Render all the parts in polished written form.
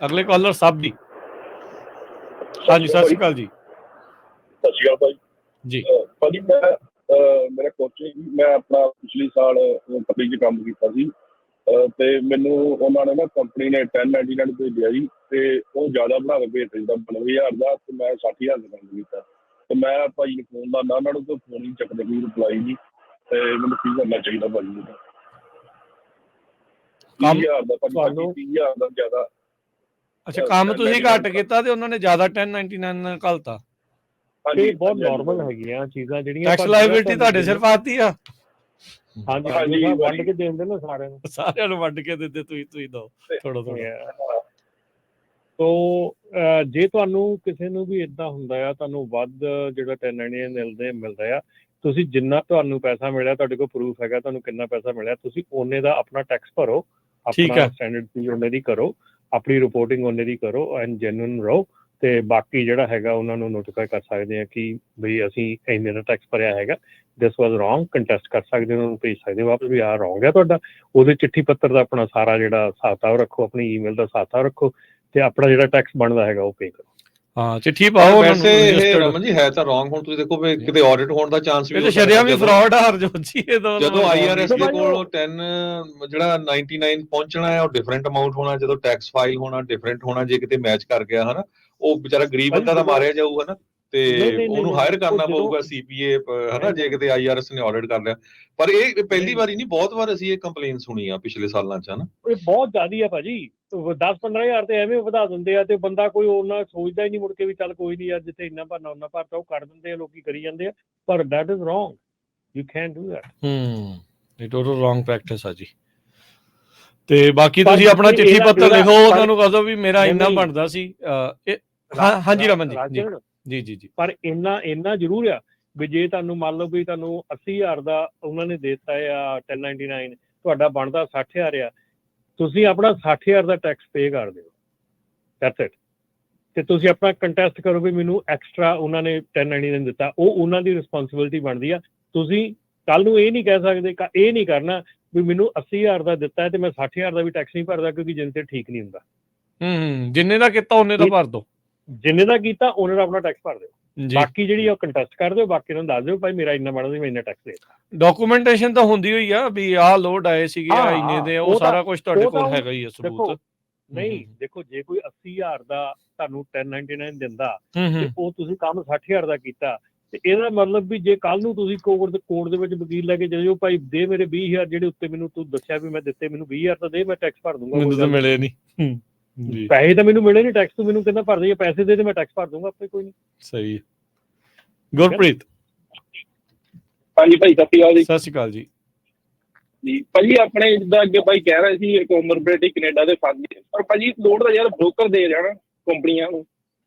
ਅਗਲੇ ਕਾਲਰ ਸਾਹਿਬ ਜੀ। ਹਾਂਜੀ, ਸਤਿ ਸ਼੍ਰੀ ਅਕਾਲ ਜੀ। ਸਤਿ ਸ਼੍ਰੀ ਅਕਾਲ ਭਾਜੀ। ਜੀ ਭਾਜੀ ਮੇਰਾ ਕੋਚਿੰਗ, ਮੈਂ ਆਪਣਾ ਪਿਛਲੇ ਸਾਲ ਕੰਪਨੀ 'ਚ ਕੰਮ ਕੀਤਾ ਸੀ ਤੇ ਮੈਨੂੰ ਉਹਨਾਂ ਨੇ ਨਾ ਕੰਪਨੀ ਨੇ 1099 ਭੇਜਿਆ ਜੀ, ਤੇ ਉਹ ਜ਼ਿਆਦਾ ਬਣਾ ਕੇ ਭੇਜਿਆ ਜਿੱਦਾਂ 92,000 ਦਾ, ਤੇ ਮੈਂ 60,000 ਦਾ ਕੰਮ ਕੀਤਾ। ਤੇ ਮੈਂ ਭਾਜੀ ਨੂੰ ਫੋਨ ਲਾਉਂਦਾ, ਉਹਨਾਂ ਨੂੰ ਕੋਈ ਫੋਨ ਨਹੀਂ ਚੱਕਦੇ, ਕੋਈ ਰਿਪਲਾਈ ਨਹੀਂ। ਤੇ ਮੈਨੂੰ ਕੀ ਕਰਨਾ ਚਾਹੀਦਾ ਭਾਜੀ? 30,000 ਦਾ ਭਾਜੀ, 30,000 ਦਾ ਜ਼ਿਆਦਾ। ਅੱਛਾ, ਕੰਮ ਤੁਸੀਂ ਘੱਟ ਕੀਤਾ ਤੇ ਉਹਨਾਂ ਨੇ ਜ਼ਿਆਦਾ 1099 ਘੱਲਤਾ। ਇਹ ਬਹੁਤ ਨਾਰਮਲ ਹੈਗੀਆਂ ਚੀਜ਼ਾਂ ਜਿਹੜੀਆਂ ਟੈਕਸ ਲਾਇਬਿਲਿਟੀ ਤੁਹਾਡੇ ਸਿਰ ਪਾਤੀ ਆ। ਹਾਂਜੀ, ਵੰਡ ਕੇ ਦੇ ਦਿੰਦੇ ਨਾ ਸਾਰਿਆਂ ਨੂੰ ਵੰਡ ਕੇ ਦਿੰਦੇ, ਤੁਸੀਂ ਦੋ ਥੋੜਾ ਥੋੜਾ। ਤੋ ਜੇ ਤੁਹਾਨੂੰ ਕਿਸੇ ਨੂੰ ਵੀ ਏਦਾਂ ਹੁੰਦਾ ਆ, ਤੁਹਾਨੂੰ ਵੱਧ ਜਿਹੜਾ 1099 ਮਿਲਦਾ ਆ, ਤੁਸੀਂ ਜਿੰਨਾ ਤੁਹਾਨੂੰ ਪੈਸਾ ਮਿਲਿਆ, ਤੁਹਾਡੇ ਕੋਲ ਪ੍ਰੂਫ ਹੈਗਾ ਤੁਹਾਨੂੰ ਕਿੰਨਾ ਪੈਸਾ ਮਿਲਿਆ, ਤੁਸੀਂ ਓਨੇ ਦਾ ਆਪਣਾ ਟੈਕਸ ਭਰੋ, ਆਪਣਾ ਸਟੈਂਡਰਡ ਫੀ ਓਨੇ ਦੀ ਕਰੋ, ਆਪਣੀ ਰਿਪੋਰਟਿੰਗ ਓਨੇ ਦੀ ਕਰੋ ਐਂਡ ਜੈਨੂਇਨ ਰਹੋ। ਤੇ ਬਾਕੀ ਜਿਹੜਾ ਹੈਗਾ ਉਹਨਾਂ ਨੂੰ ਨੋਟੀਫਾਈ ਕਰ ਸਕਦੇ ਆ ਕਿ ਬਈ ਅਸੀਂ ਇੰਨੇ ਦਾ ਟੈਕਸ ਭਰਿਆ ਹੈਗਾ, ਦਿਸ ਵਾਜ਼ ਰੋਂਗ, ਕੰਟੈਸਟ ਕਰ ਸਕਦੇ, ਉਹਨਾਂ ਨੂੰ ਭੇਜ ਸਕਦੇ ਵਾਪਸ ਵੀ ਆਹ ਰੋਂਗ ਹੈ ਤੁਹਾਡਾ। ਉਹਦੇ ਚਿੱਠੀ ਪੱਤਰ ਦਾ ਆਪਣਾ ਸਾਰਾ ਜਿਹੜਾ ਹਿਸਾਬ ਕਿਤਾਬ ਰੱਖੋ, ਆਪਣੀ ਈਮੇਲ ਦਾ ਹਿਸਾਬ ਕਿਤਾਬ ਰੱਖੋ, ਤੇ ਆਪਣਾ ਜਿਹੜਾ ਟੈਕਸ ਬਣਦਾ ਹੈਗਾ ਉਹ ਪੇ ਕਰੋ। ਹਾਂ, ਚਿੱਠੀ ਪਾਓ। ਵੈਸੇ ਇਹ ਰਮਨ ਜੀ ਹੈ ਤਾਂ ਰੋਂਗ। ਹੁਣ ਤੁਸੀਂ ਦੇਖੋ ਵੀ ਕਿਤੇ ਆਡਿਟ ਹੋਣ ਦਾ ਚਾਂਸ ਵੀ ਫਰਾਡ ਆ ਹਰਜੋਤ ਜੀ। ਜਦੋਂ IRS ਦੇ ਕੋਲ 10 ਜਿਹੜਾ 99 ਪਹੁੰਚਣਾ ਹੈ, ਉਹ ਡਿਫਰੈਂਟ ਅਮਾਊਂਟ ਹੋਣਾ, ਜਦੋਂ ਟੈਕਸ ਫਾਈਲ ਹੋਣਾ ਡਿਫਰੈਂਟ ਹੋਣਾ। ਜੇ ਕਿਤੇ ਮੈਚ ਕਰ ਗਿਆ ਹਨਾ, ਉਹ ਵਿਚਾਰਾ ਗਰੀਬ ਬੰਦਾ ਤਾਂ ਮਾਰਿਆ ਜਾਊਗਾ ਨਾ, ਤੇ ਉਹਨੂੰ ਹਾਇਰ ਕਰਨਾ ਪਊਗਾ CPA ਹਨਾ, ਜੇ ਕਿਤੇ IRS ਨੇ ਆਡਿਟ ਕਰ ਲਿਆ। ਪਰ ਇਹ ਪਹਿਲੀ ਵਾਰੀ ਨਹੀਂ, ਬਹੁਤ ਵਾਰ ਅਸੀਂ ਇਹ ਕੰਪਲੇਨ ਸੁਣੀ ਆ ਪਿਛਲੇ ਸਾਲਾਂ 'ਚ ਹਨਾ। ਇਹ ਬਹੁਤ ਜ਼ਿਆਦਾ ਆ ਭਾਜੀ, 10-15,000 ਤੇ ਐਵੇਂ ਵਧਾ ਦਿੰਦੇ ਆ, ਤੇ ਬੰਦਾ ਕੋਈ ਉਹਨਾਂ ਸੋਚਦਾ ਹੀ ਨਹੀਂ ਮੁੜ ਕੇ ਵੀ ਚੱਲ ਕੋਈ ਨਹੀਂ ਯਾਰ, ਜਿੱਥੇ ਇੰਨਾ ਭਰਨਾ ਉਹਨਾਂ ਭਰਤਾ, ਉਹ ਕੱਢ ਦਿੰਦੇ ਆ, ਲੋਕੀ ਕਰੀ ਜਾਂਦੇ ਆ। ਪਰ that is wrong, you can't do that. ਇਹ ਟੋਟਲ ਰੋਂਗ ਪ੍ਰੈਕਟਿਸ ਆ ਜੀ। ਤੇ ਬਾਕੀ ਤੁਸੀਂ ਆਪਣਾ ਚਿੱਠੀ ਪੱਤਰ ਲਿਖੋ, ਉਹਨਾਂ ਨੂੰ ਕਹ ਦਿਓ ਵੀ ਮੇਰਾ ਇੰਨਾ ਬਣਦਾ ਸੀ। ਹਾਂਜੀ ਰਮਨ ਜੀ। ਜੀ ਪਰ ਇੰਨਾ ਜ਼ਰੂਰ ਆ ਵੀ ਜੇ ਤੁਹਾਨੂੰ ਮੰਨ ਲਓ ਵੀ ਤੁਹਾਨੂੰ 80,000 ਦਾ ਉਹਨਾਂ ਨੇ ਦੇ ਦਿੱਤਾ ਆ 1099, ਤੁਹਾਡਾ ਬਣਦਾ 60,000 ਆ, ਤੁਸੀਂ ਆਪਣਾ 60,000 ਦਾ ਟੈਕਸ ਪੇ ਕਰ ਦਿਓ, ਦੈਟਸ ਇਟ। ਤੇ ਤੁਸੀਂ ਆਪਣਾ ਕੰਟੈਸਟ ਕਰੋ ਵੀ ਮੈਨੂੰ ਐਕਸਟਰਾ ਉਹਨਾਂ ਨੇ 1099 ਦਿੱਤਾ, ਉਹ ਉਹਨਾਂ ਦੀ ਰਿਸਪੌਂਸਿਬਿਲਿਟੀ ਬਣਦੀ ਆ। ਤੁਸੀਂ ਕੱਲ ਨੂੰ ਇਹ ਨਹੀਂ ਕਹਿ ਸਕਦੇ, ਇਹ ਨਹੀਂ ਕਰਨਾ ਵੀ ਮੈਨੂੰ 80,000 ਦਾ ਦਿੱਤਾ ਹੈ ਤੇ ਮੈਂ 60,000 ਦਾ ਵੀ ਟੈਕਸ ਨਹੀਂ ਭਰਦਾ, ਕਿਉਂਕਿ ਜਿੰਨੇ ਤੇ ਠੀਕ ਨਹੀਂ ਹੁੰਦਾ। ਜਿੰਨੇ ਦਾ ਕੀਤਾ ਉਹਨੇ ਦਾ ਭਰ ਦਿਓ, ਜਿੰਨੇ ਦਾ ਕੀਤਾ ਉਹਨੇ ਦਾ ਆਪਣਾ ਟੈਕਸ ਭਰ ਦਿਓ। ਬਾਕੀ ਜਿਹੜੀ ਉਹ ਕੰਟੈਸਟ ਕਰ ਦਿਓ, ਬਾਕੀ ਨੂੰ ਦੱਸ ਦਿਓ ਭਾਈ ਮੇਰਾ ਇੰਨਾ ਬਣਦਾ ਸੀ, ਮੈਂ ਇੰਨਾ ਟੈਕਸ ਦੇਤਾ। ਡਾਕੂਮੈਂਟੇਸ਼ਨ ਤਾਂ ਹੁੰਦੀ ਹੋਈ ਆ ਵੀ ਆਹ ਲੋਡ ਆਏ ਸੀਗੇ ਇੰਨੇ ਦੇ, ਉਹ ਸਾਰਾ ਕੁਝ ਤੁਹਾਡੇ ਕੋਲ ਹੈਗਾ ਹੀ ਆ ਸਬੂਤ। ਨਹੀਂ ਦੇਖੋ, ਜੇ ਕੋਈ 80,000 ਦਾ ਤੁਹਾਨੂੰ 1099 ਦਿੰਦਾ ਤੇ ਉਹ ਤੁਸੀਂ ਕੰਮ 60,000 ਦਾ ਕੀਤਾ, ਤੇ ਇਹਦਾ ਮਤਲਬ ਵੀ ਜੇ ਕੱਲ ਨੂੰ ਤੁਸੀਂ ਕੋਰਟ ਦੇ ਵਿੱਚ ਵਕੀਲ ਲੈ ਕੇ ਚਲੇ ਜਾਓ, ਭਾਈ ਦੇ ਮੇਰੇ 20,000 ਜਿਹੜੇ ਉੱਤੇ ਮੈਨੂੰ ਤੂੰ ਦੱਸਿਆ ਵੀ ਮੈਂ ਦਿੱਤੇ, ਮੈਨੂੰ 20,000 ਤਾਂ ਦੇ, ਮੈਂ ਟੈਕਸ ਭਰ ਦੂੰਗਾ। ਮੈਨੂੰ ਤਾਂ ਮਿਲੇ ਨਹੀਂ, ਪੈਸੇ ਤਾਂ ਮੈਨੂੰ ਮਿਲੇ ਨਹੀਂ, ਟੈਕਸ ਤੂੰ ਮੈਨੂੰ ਕਹਿੰਦਾ ਭਰ ਦੇ, ਪੈਸੇ ਦੇ ਮੈਂ ਟੈਕਸ ਭਰ ਦੂੰਗਾ ਆਪੇ, ਕੋਈ ਨਹੀਂ। ਸਹੀ। ਗੁਰਪ੍ਰੀਤ। ਹਾਂਜੀ ਭਾਈ, ਸਤਿ ਸ਼੍ਰੀ ਅਕਾਲ ਜੀ। ਭਾਜੀ ਆਪਣੇ ਜਿੱਦਾਂ ਅੱਗੇ ਭਾਈ ਕਹਿ ਰਹੇ ਸੀ ਕੋਮਰਬਿਲਿਟੀ ਕੈਨੇਡਾ ਦੇ ਫਸ ਗਏ, ਪਰ ਭਾਜੀ ਲੋੜ ਤਾਂ ਯਾਰ ਬ੍ਰੋਕਰ ਦੇ ਜਾਣਾ ਕੰਪਨੀਆਂ ਨੂੰ।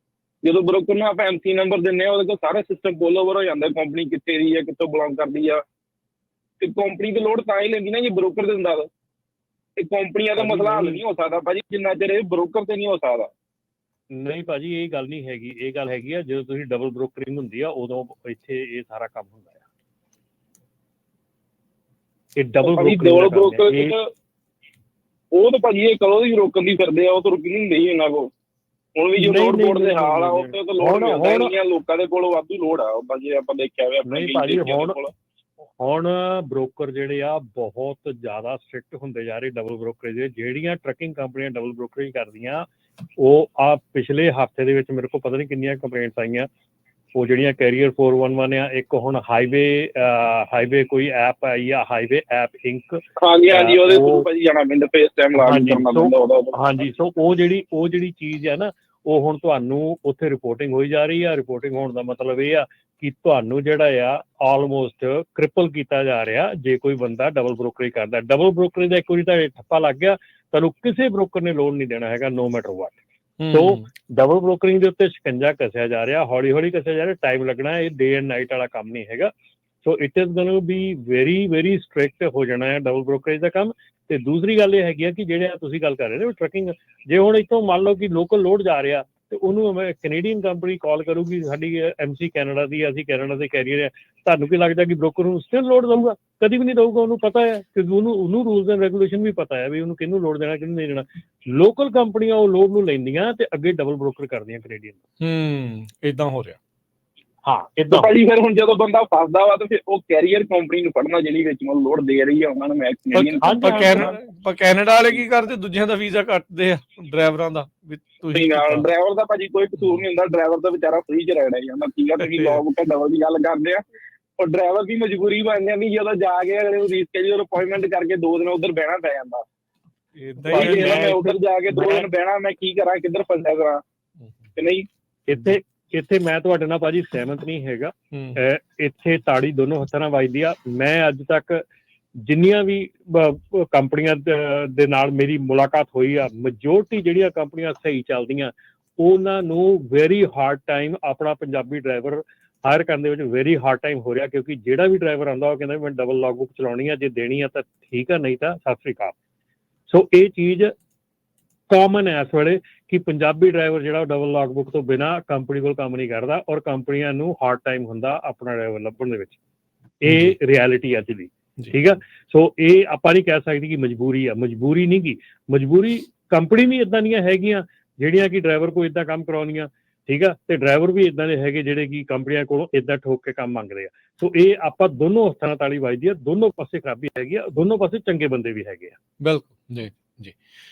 ਜਦੋਂ ਬ੍ਰੋਕਰ ਨੂੰ ਆਪਾਂ MC ਨੰਬਰ ਦਿੰਦੇ ਹਾਂ, ਉਹਦੇ ਕੋਲ ਸਾਰਾ ਸਿਸਟਮ ਫੋਲ ਓਵਰ ਹੋ ਜਾਂਦਾ, ਕੰਪਨੀ ਕਿੱਥੇ ਦੀ ਹੈ, ਕਿੱਥੋਂ ਬਿਲੋਂਗ ਕਰਦੀ ਆ। ਤੇ ਕੰਪਨੀ ਦੀ ਲੋੜ ਤਾਂ ਹੀ ਲੈਂਦੀ ਨਾ ਜੇ ਬ੍ਰੋਕਰ ਦਿੰਦਾ ਵਾ। ਤੇ ਕੰਪਨੀਆਂ ਦਾ ਮਸਲਾ ਹੱਲ ਨਹੀਂ ਹੋ ਸਕਦਾ ਭਾਜੀ ਜਿੰਨਾ ਚਿਰ ਇਹ ਬ੍ਰੋਕਰ ਤੇ ਨਹੀਂ ਹੋ ਸਕਦਾ। ਨਹੀਂ ਭਾਜੀ, ਇਹ ਗੱਲ ਨਹੀਂ ਹੈਗੀ। ਇਹ ਗੱਲ ਹੈਗੀ ਆ ਜਦੋਂ ਤੁਸੀਂ ਡਬਲ ਬ੍ਰੋਕਰਿੰਗ ਹੁੰਦੀ ਆ, ਉਦੋਂ ਇੱਥੇ ਇਹ ਸਾਰਾ ਕੰਮ ਹੁੰਦਾ ਆ। ਇਹ ਡਬਲ ਬ੍ਰੋਕਰਿੰਗ ਉਹ ਤਾਂ ਭਾਜੀ ਇਹ ਕਦੋਂ ਦੀ ਰੋਕਣ ਦੀ ਫਿਰਦੇ ਆ, ਉਹ ਤਾਂ ਰੁਕੀ ਨਹੀਂ ਹੁੰਦੀ ਇਹਨਾਂ ਕੋਲ। ਹੁਣ ਵੀ ਜੋ ਲੋਡ ਦੇ ਹਾਲ ਆ, ਉੱਥੇ ਤਾਂ ਲੋਡ ਮਿਲਦਾ ਲੋਕਾਂ ਦੇ ਕੋਲ ਵਾਧੂ ਲੋਡ ਆ ਭਾਜੀ, ਆਪਾਂ ਦੇਖਿਆ ਹੋਇਆ। ਨਹੀਂ ਭਾਜੀ, ਹੁਣ ਬ੍ਰੋਕਰ ਜਿਹੜੇ ਆ ਬਹੁਤ ਜ਼ਿਆਦਾ ਸਟ੍ਰਿਕਟ ਹੁੰਦੇ ਜਾ ਰਹੇ ਡਬਲ ਬ੍ਰੋਕਰੇਜ ਦੇ। ਜਿਹੜੀਆਂ ਟਰੱਕਿੰਗ ਕੰਪਨੀਆਂ ਡਬਲ ਬ੍ਰੋਕਰੇਜ ਕਰਦੀਆਂ, ਉਹ ਆ ਪਿਛਲੇ ਹਫ਼ਤੇ ਦੇ ਵਿੱਚ ਮੇਰੇ ਕੋਲ ਪਤਾ ਨਹੀਂ ਕਿੰਨੀਆਂ ਕੰਪਲੇਂਟਸ ਆਈਆਂ। ਉਹ ਜਿਹੜੀਆਂ ਕੈਰੀਅਰ 411 ਆ, ਇੱਕ ਹੁਣ ਹਾਈਵੇ ਕੋਈ ਐਪ ਆਈ ਆ, ਹਾਈਵੇ ਐਪ ਇੰਕ। ਹਾਂਜੀ, ਉਹਦੇ ਥਰੂ ਭਾਜੀ ਜਾਣਾ ਪੈਂਦਾ, ਫੇਸ ਟਾਈਮ ਲਾਜ਼ਮੀ ਕਰਨਾ ਪੈਂਦਾ ਉਹਦਾ। ਹਾਂਜੀ, ਸੋ ਉਹ ਜਿਹੜੀ ਚੀਜ਼ ਹੈ ਨਾ, ਉਹ ਹੁਣ ਤੁਹਾਨੂੰ ਉੱਥੇ ਰਿਪੋਰਟਿੰਗ ਹੋਈ ਜਾ ਰਹੀ ਆ। ਰਿਪੋਰਟਿੰਗ ਹੋਣ ਦਾ ਮਤਲਬ ਇਹ ਆ ਕਿ ਤੁਹਾਨੂੰ ਜਿਹੜਾ ਆ ਆਲਮੋਸਟ ਕ੍ਰਿਪਲ ਕੀਤਾ ਜਾ ਰਿਹਾ ਜੇ ਕੋਈ ਬੰਦਾ ਡਬਲ ਬ੍ਰੋਕਰੇਜ ਕਰਦਾ। ਡਬਲ ਬ੍ਰੋਕਰੇਜ ਦਾ ਇੱਕ ਵਾਰੀ ਤਾਂ ਠੱਪਾ ਲੱਗ ਗਿਆ, ਤੁਹਾਨੂੰ ਕਿਸੇ ਬ੍ਰੋਕਰ ਨੇ ਲੋਨ ਨਹੀਂ ਦੇਣਾ ਹੈਗਾ, no matter what. So double brokering ਦੇ ਉੱਤੇ ਸ਼ਿਕੰਜਾ ਕੱਸਿਆ ਜਾ ਰਿਹਾ, ਹੌਲੀ ਹੌਲੀ ਕੱਸਿਆ ਜਾ ਰਿਹਾ, ਟਾਈਮ ਲੱਗਣਾ। ਇਹ ਡੇ ਐਂਡ ਨਾਈਟ ਵਾਲਾ ਕੰਮ ਨਹੀਂ ਹੈਗਾ। So it is going to be very strict ਹੋ ਜਾਣਾ ਹੈ ਡਬਲ ਬ੍ਰੋਕਰੇਜ ਦਾ ਕੰਮ। ਤੇ ਦੂਸਰੀ ਗੱਲ ਇਹ ਹੈਗੀ ਆ ਕਿ ਜਿਹੜੇ ਤੁਸੀਂ ਗੱਲ ਕਰ ਰਹੇ ਹੋ ਟਰੱਕਿੰਗ, ਜੇ ਹੁਣ ਇੱਥੋਂ ਮੰਨ ਲਓ ਕਿ ਲੋਕਲ ਲੋਡ ਜਾ ਰਿਹਾ ਤੇ ਉਹਨੂੰ ਕੈਨੇਡੀਅਨ ਕੰਪਨੀ ਕਾਲ ਕਰੂਗੀ ਸਾਡੀ MC ਕੈਨੇਡਾ ਦੀ, ਅਸੀਂ ਕੈਨੇਡਾ ਦੇ ਕੈਰੀਅਰ ਹੈ, ਤੁਹਾਨੂੰ ਕੀ ਲੱਗਦਾ ਕਿ ਬ੍ਰੋਕਰ ਨੂੰ ਸਟਿਲ ਲੋਡ ਦਊਗਾ? ਕਦੀ ਵੀ ਨਹੀਂ ਦਊਗਾ। ਉਹਨੂੰ ਪਤਾ ਹੈ ਕਿ ਉਹਨੂੰ ਰੂਲਸ ਐਂਡ ਰੈਗੂਲੇਸ਼ਨ ਵੀ ਪਤਾ ਹੈ ਵੀ ਉਹਨੂੰ ਕਿਹਨੂੰ ਲੋਡ ਦੇਣਾ, ਕਿਹਨੂੰ ਨਹੀਂ ਦੇਣਾ। ਲੋਕਲ ਕੰਪਨੀਆਂ ਉਹ ਲੋਡ ਨੂੰ ਲੈਂਦੀਆਂ ਤੇ ਅੱਗੇ ਡਬਲ ਬ੍ਰੋਕਰ ਕਰਦੀਆਂ ਕੈਨੇਡੀਅਨ। ਇਦਾਂ ਹੋ ਰਿਹਾ। ਹਾਂ ਇਦਾਂ ਭਾਜੀ ਫਿਰ ਹੁਣ ਜਦੋਂ ਬੰਦਾ ਫਸਦਾ ਵਾ ਤਾਂ ਫਿਰ ਉਹ ਕੈਰੀਅਰ ਕੰਪਨੀ ਨੂੰ ਫੜਨਾ ਜਿਹੜੀ ਵਿੱਚ ਮਤਲਬ ਲੋਡ ਦੇ ਰਹੀ ਆ ਉਹਨਾਂ ਨੂੰ। ਮੈਂ ਪਰ ਕੈਨੇਡਾ ਵਾਲੇ ਕੀ ਕਰਦੇ? ਦੂਜਿਆਂ ਦਾ ਵੀਜ਼ਾ ਕੱਟਦੇ ਆ ਡਰਾਈਵਰਾਂ ਦਾ। ਤੁਸੀਂ ਡਰਾਈਵਰ ਦਾ ਭਾਜੀ ਕੋਈ ਕਸੂਰ ਨਹੀਂ ਹੁੰਦਾ, ਡਰਾਈਵਰ ਦਾ ਵਿਚਾਰਾ ਫ੍ਰੀ ਚ ਰਹਿਣਾ ਜਾਂਦਾ। ਠੀਕ ਆ, ਤੁਸੀਂ ਲੋਕ ਡਬਲ ਦੀ ਗੱਲ ਕਰਦੇ ਆ, ਉਹ ਡਰਾਈਵਰ ਦੀ ਮਜਬੂਰੀ ਬਣ ਜਾਂਦੀ ਜਦੋਂ ਜਾ ਕੇ ਅਗਲੇ ਨੂੰ ਰੀਸਕੇਜੂਲ ਅਪਾਇੰਟਮੈਂਟ ਕਰਕੇ 2 ਦਿਨ ਉੱਧਰ ਬਹਿਣਾ ਪੈ ਜਾਂਦਾ। ਮੈਂ ਉੱਧਰ ਜਾ ਕੇ 2 ਦਿਨ ਬਹਿਣਾ, ਮੈਂ ਕੀ ਕਰਾਂ, ਕਿੱਧਰ ਫਸਿਆ ਕਰਾਂ ਕਿ ਨਹੀਂ। ਇੱਥੇ ਮੈਂ ਤੁਹਾਡੇ ਨਾਲ ਭਾਜੀ ਸਹਿਮਤ ਨਹੀਂ ਹੈਗਾ। ਇੱਥੇ ਤਾੜੀ ਦੋਨੋਂ ਹੱਥਾਂ ਨਾਲ ਵੱਜਦੀ ਆ। ਮੈਂ ਅੱਜ ਤੱਕ ਜਿੰਨੀਆਂ ਵੀ ਕੰਪਨੀਆਂ ਦੇ ਨਾਲ ਮੇਰੀ ਮੁਲਾਕਾਤ ਹੋਈ ਆ, ਮੈਜੋਰਟੀ ਜਿਹੜੀਆਂ ਕੰਪਨੀਆਂ ਸਹੀ ਚੱਲਦੀਆਂ ਉਹਨਾਂ ਨੂੰ ਵੈਰੀ ਹਾਰਡ ਟਾਈਮ ਆਪਣਾ ਪੰਜਾਬੀ ਡਰਾਈਵਰ ਹਾਇਰ ਕਰਨ ਦੇ ਵਿੱਚ ਵੈਰੀ ਹਾਰਡ ਟਾਈਮ ਹੋ ਰਿਹਾ, ਕਿਉਂਕਿ ਜਿਹੜਾ ਵੀ ਡਰਾਈਵਰ ਆਉਂਦਾ ਉਹ ਕਹਿੰਦਾ ਮੈਂ ਡਬਲ ਲੌਗ ਬੁੱਕ ਚਲਾਉਣੀ ਆ, ਜੇ ਦੇਣੀ ਆ ਤਾਂ ਠੀਕ ਆ, ਨਹੀਂ ਤਾਂ ਸਤਿ ਸ੍ਰੀ ਅਕਾਲ। ਸੋ ਇਹ ਚੀਜ਼ ਕਾਮਨ ਹੈ ਇਸ ਵੇਲੇ ਕਿ ਪੰਜਾਬੀ ਡਰਾਈਵਰ ਜਿਹੜਾ ਉਹ ਡਬਲ ਲੌਗ ਬੁੱਕ ਤੋਂ ਬਿਨਾਂ ਕੰਪਨੀ ਕੋਲ ਕੰਮ ਨਹੀਂ ਕਰਦਾ, ਔਰ ਕੰਪਨੀਆਂ ਨੂੰ ਹਾਰਡ ਟਾਈਮ ਹੁੰਦਾ ਆਪਣਾ ਡਰਾਈਵਰ ਲੱਭਣ ਦੇ ਵਿੱਚ। ਇਹ ਰਿਐਲਿਟੀ ਅੱਜ ਦੀ, ਠੀਕ ਆ। ਸੋ ਇਹ ਆਪਾਂ ਨਹੀਂ ਕਹਿ ਸਕਦੇ ਕਿ ਮਜਬੂਰੀ ਆ, ਮਜਬੂਰੀ ਨਹੀਂ ਗੀ। ਮਜਬੂਰੀ ਕੰਪਨੀ ਵੀ ਇੱਦਾਂ ਦੀਆਂ ਹੈਗੀਆਂ ਜਿਹੜੀਆਂ ਕਿ ਡਰਾਈਵਰ ਕੋਲ ਇੱਦਾਂ ਕੰਮ ਕਰਾਉਣੀਆਂ, ਠੀਕ ਆ, ਤੇ ਡਰਾਈਵਰ ਵੀ ਇੱਦਾਂ ਦੇ ਹੈਗੇ ਜਿਹੜੇ ਕਿ ਕੰਪਨੀਆਂ ਕੋਲੋਂ ਇੱਦਾਂ ਠੋਕ ਕੇ ਕੰਮ ਮੰਗਦੇ ਆ। ਸੋ ਇਹ ਆਪਾਂ ਦੋਨੋਂ ਹੱਥਾਂ ਨਾਲ ਤਾਲੀ ਵੱਜਦੀ ਆ, ਦੋਨੋਂ ਪਾਸੇ ਖਰਾਬੀ ਹੈਗੀ ਆ, ਦੋਨੋਂ ਪਾਸੇ ਚੰਗੇ ਬੰਦੇ ਵੀ ਹੈਗੇ ਆ। ਬਿਲਕੁਲ ਜੀ ਜੀ।